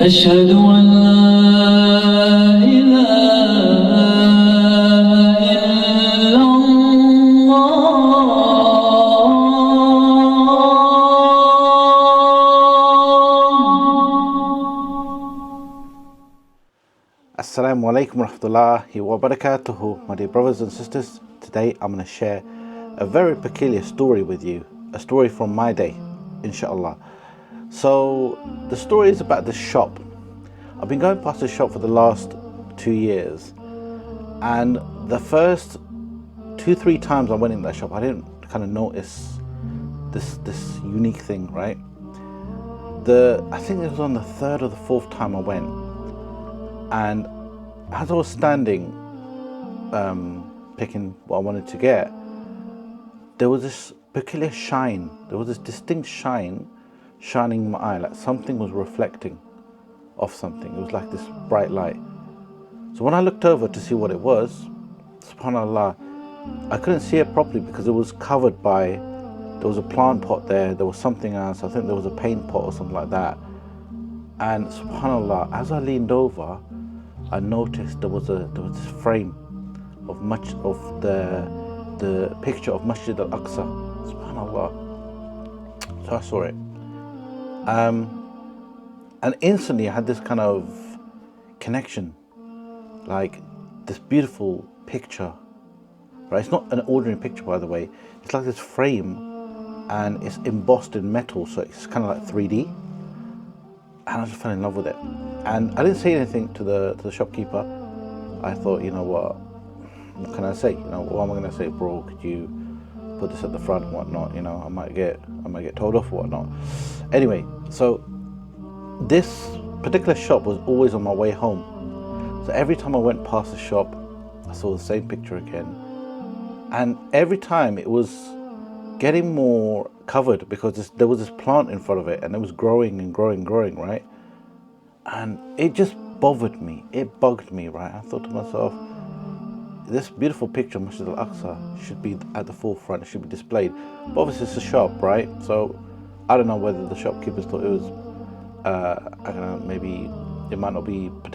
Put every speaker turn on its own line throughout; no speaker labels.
أشهد أن لا إله إلا
Assalamu alaikum warahmatullahi wabarakatuh, my dear brothers and sisters. Today I'm going to share a very peculiar story with you, a story from my day, inshallah. So the story is about this shop. I've been going past this shop for the last 2 years, and the first 2-3 times I went in that shop, I didn't kind of notice this unique thing, right? I think it was on the third or the fourth time I went, and as I was standing picking what I wanted to get, there was this peculiar shine. There was this distinct shine shining in my eye, like something was reflecting off something. It was like this bright light. So when I looked over to see what it was, subhanallah, I couldn't see it properly because it was covered by, there was a plant pot there was something else, I think there was a paint pot or something like that. And subhanallah, as I leaned over, I noticed there was this frame of much of the picture of Masjid al-Aqsa. Subhanallah. So I saw it. And instantly I had this kind of connection, like this beautiful picture, right? It's not an ordinary picture, by the way. It's like this frame, and it's embossed in metal, so it's kind of like 3D. And I just fell in love with it. And I didn't say anything to the shopkeeper. I thought, you know what can I say? You know, what am I going to say? Bro, could you put this at the front and whatnot? You know, I might get told off or whatnot. Anyway, so this particular shop was always on my way home. So every time I went past the shop, I saw the same picture again. And every time it was getting more covered because there was this plant in front of it, and it was growing and growing, right? And it just bothered me. It bugged me, right? I thought to myself, this beautiful picture of Masjid al-Aqsa should be at the forefront, it should be displayed. But obviously it's a shop, right? So I don't know whether the shopkeepers thought it was, I don't know, maybe it might not be a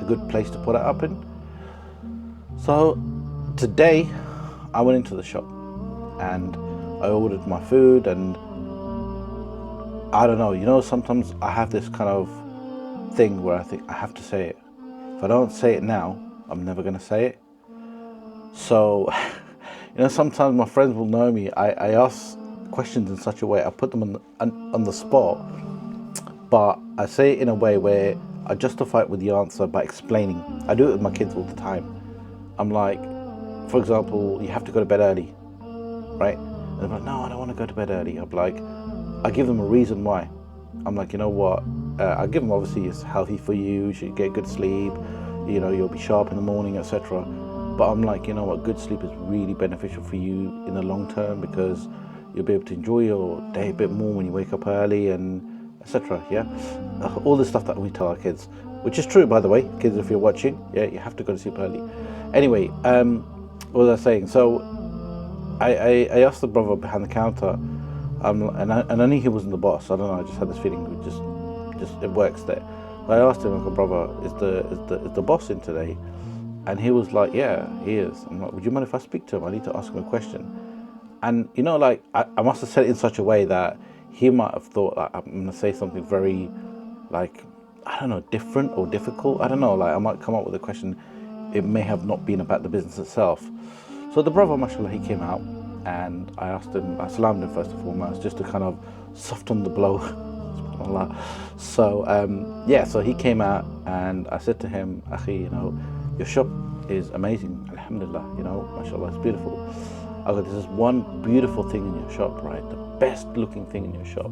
good place to put it up in. So today I went into the shop and I ordered my food, and I don't know, you know, sometimes I have this kind of thing where I think I have to say it. If I don't say it now, I'm never going to say it. So, you know, sometimes my friends will know me. I ask questions in such a way, I put them on the spot, but I say it in a way where I justify it with the answer by explaining. I do it with my kids all the time. I'm like, for example, you have to go to bed early, right? And they're like, no, I don't want to go to bed early. I'm like, I give them a reason why. I'm like, you know what? I give them, obviously it's healthy for you should get good sleep, you know, you'll be sharp in the morning, etc. But I'm like, you know what, good sleep is really beneficial for you in the long term because you'll be able to enjoy your day a bit more when you wake up early and etc. Yeah, all the stuff that we tell our kids, which is true, by the way. Kids, if you're watching, yeah, you have to go to sleep early. Anyway, what was I saying? So I asked the brother behind the counter, and I knew he wasn't the boss. I don't know, I just had this feeling it works there. So I asked him, like, brother, is the boss in today? And he was like, yeah, he is. I'm like, would you mind if I speak to him? I need to ask him a question. And you know, like, I must have said it in such a way that he might have thought, like, I'm going to say something very, like, I don't know, different or difficult. I don't know, like, I might come up with a question. It may have not been about the business itself. So the brother, mashallah, he came out, and I asked him, I salamed him first and foremost, just to kind of soften the blow. So yeah, so he came out, and I said to him, Akhi, you know, your shop is amazing, alhamdulillah, you know, mashallah, it's beautiful. I go, there's one beautiful thing in your shop, right? The best looking thing in your shop.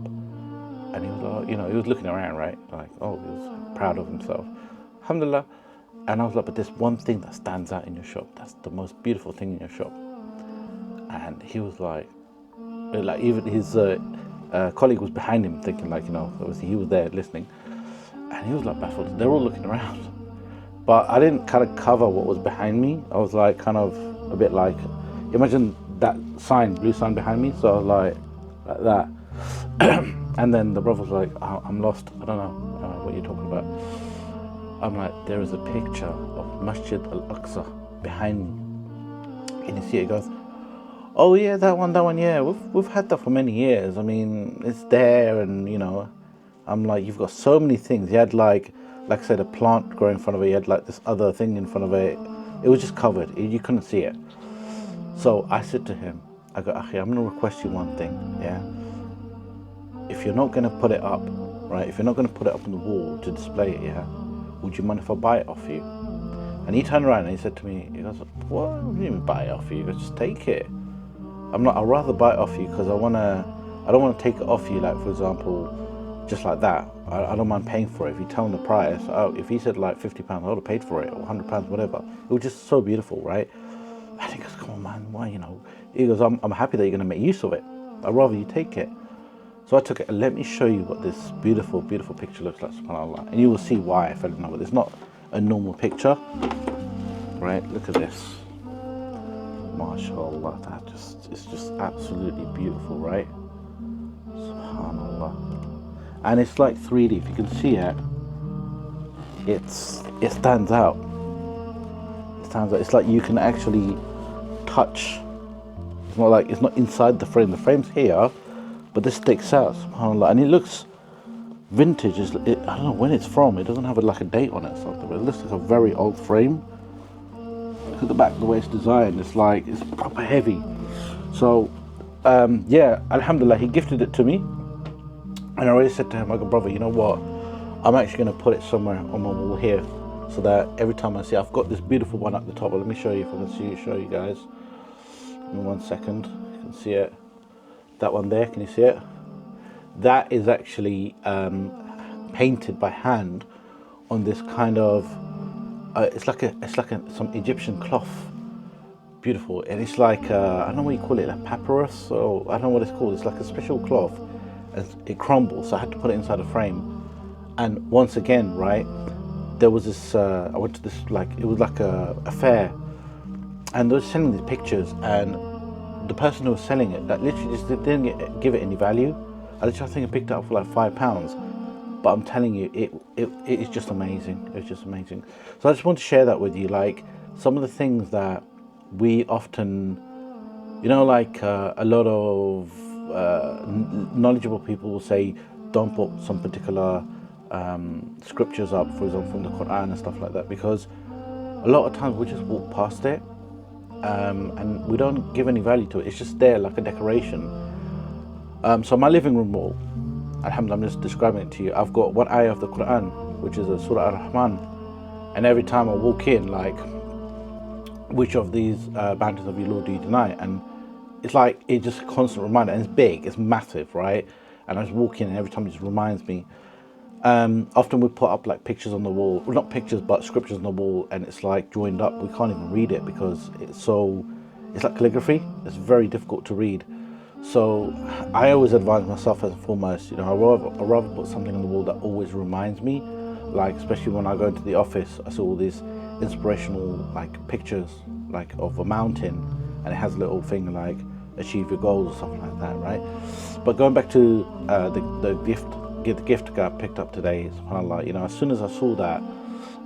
And he was like, you know, he was looking around, right? Like, oh, he was proud of himself, alhamdulillah. And I was like, but there's one thing that stands out in your shop. That's the most beautiful thing in your shop. And he was like even his colleague was behind him, thinking, like, you know, obviously he was there listening, and he was like baffled. They're all looking around, but I didn't kind of cover what was behind me. I was like kind of a bit like, imagine that sign, blue sign behind me. So I was like that. And then the brother was like, I'm lost. I don't know. what you're talking about. I'm like, there is a picture of Masjid Al-Aqsa behind me. Can you see it? He goes, oh yeah, that one, yeah. We've had that for many years. I mean, it's there, and you know, I'm like, you've got so many things. You had like I said, a plant growing in front of it. You had like this other thing in front of it. It was just covered. You couldn't see it. So I said to him, I go, Akhi, I'm gonna request you one thing, yeah. If you're not gonna put it up, right? If you're not gonna put it up on the wall to display it, yeah, would you mind if I buy it off you? And he turned around and he said to me, he goes, what do you mean buy it off you? He goes, just take it. I'm like, I'd rather buy it off you because I don't want to take it off you, like for example, just like that. I don't mind paying for it. If you tell him the price, if he said like £50, I would have paid for it, or £100, whatever. It was just so beautiful, right? And he goes, come on man, why, you know? He goes, I'm happy that you're gonna make use of it. I'd rather you take it. So I took it, and let me show you what this beautiful, beautiful picture looks like, subhanAllah. And you will see why I fell in love with it. It's not a normal picture, right? Look at this. MashaAllah, it's just absolutely beautiful, right? SubhanAllah. And it's like 3D. If you can see it, it stands out. It stands out. It's like you can actually touch. It's not inside the frame. The frame's here, but this sticks out, SubhanAllah. And it looks vintage. I don't know when it's from. It doesn't have like a date on it or something, but it looks like a very old frame. Look at the back, the way it's designed. It's proper heavy. So yeah, alhamdulillah, he gifted it to me, and I already said to him, I go, brother, you know what, I'm actually going to put it somewhere on my wall here, so that every time I see, I've got this beautiful one at the top. Let me show you, if I can show you guys. Give me 1 second. You can see it. That one there, can you see it? That is actually painted by hand on this kind of it's like some Egyptian cloth. Beautiful. And it's like I don't know what you call it, like papyrus, or I don't know what it's called. It's like a special cloth, and it crumbles, so I had to put it inside a frame. And once again, right, there was this I went to this, like, it was like a fair, and they were selling these pictures, and the person who was selling it, that literally just didn't give it any value. I think I picked it up for like £5, but I'm telling you, it is just amazing. It's just amazing. So I just want to share that with you, like some of the things that we often, you know, like a lot of knowledgeable people will say, don't put some particular scriptures up, for example, from the Quran and stuff like that, because a lot of times we just walk past it. And we don't give any value to it. It's just there like a decoration. So my living room wall, alhamdulillah, I'm just describing it to you. I've got one ayah of the Quran, which is a Surah Ar-Rahman, and every time I walk in, like, which of these bounties of your Lord do you deny? And it's like, it's just a constant reminder, and it's big, it's massive, right? And I just walk in, and every time it just reminds me. Often we put up like pictures on the wall, well, not pictures, but scriptures on the wall, and it's like joined up. We can't even read it because it's like calligraphy. It's very difficult to read. So I always advise myself, as foremost, you know, I rather put something on the wall that always reminds me, like especially when I go into the office, I saw all these inspirational like pictures, like of a mountain, and it has a little thing like achieve your goals or something like that, right? But going back to the gift got picked up today, subhanAllah, you know, as soon as I saw that,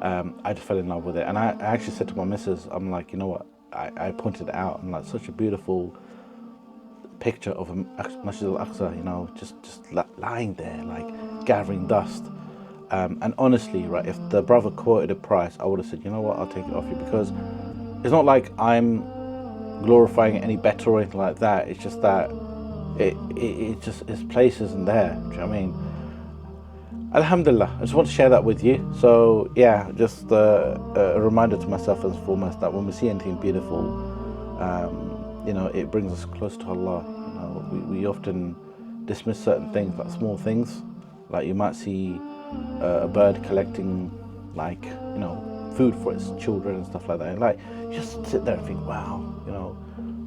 I just fell in love with it. And I actually said to my missus, I'm like, you know what, I pointed it out, and like such a beautiful picture of a Masjid Al-Aqsa, you know, just lying there, like gathering dust. And honestly, right, if the brother quoted a price, I would have said, you know what, I'll take it off you, because it's not like I'm glorifying it any better or anything like that. It's just that its place isn't there. Do you know what I mean? Alhamdulillah, I just want to share that with you. So yeah, just a reminder to myself as foremost that when we see anything beautiful, you know, it brings us close to Allah. You know, we often dismiss certain things, like small things, like you might see a bird collecting, like, you know, food for its children and stuff like that, and like you just sit there and think, wow, you know,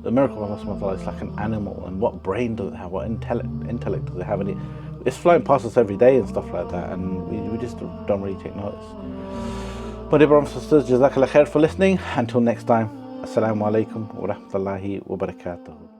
the miracle of Allah is like an animal, and what brain does it have, what intellect does it have, and it's flying past us every day and stuff like that, and we just don't really take notice. But dear brothers and sisters, Jazakallah khair for listening. Until next time, Assalamu alaikum wa rahmatullahi wa barakatuh.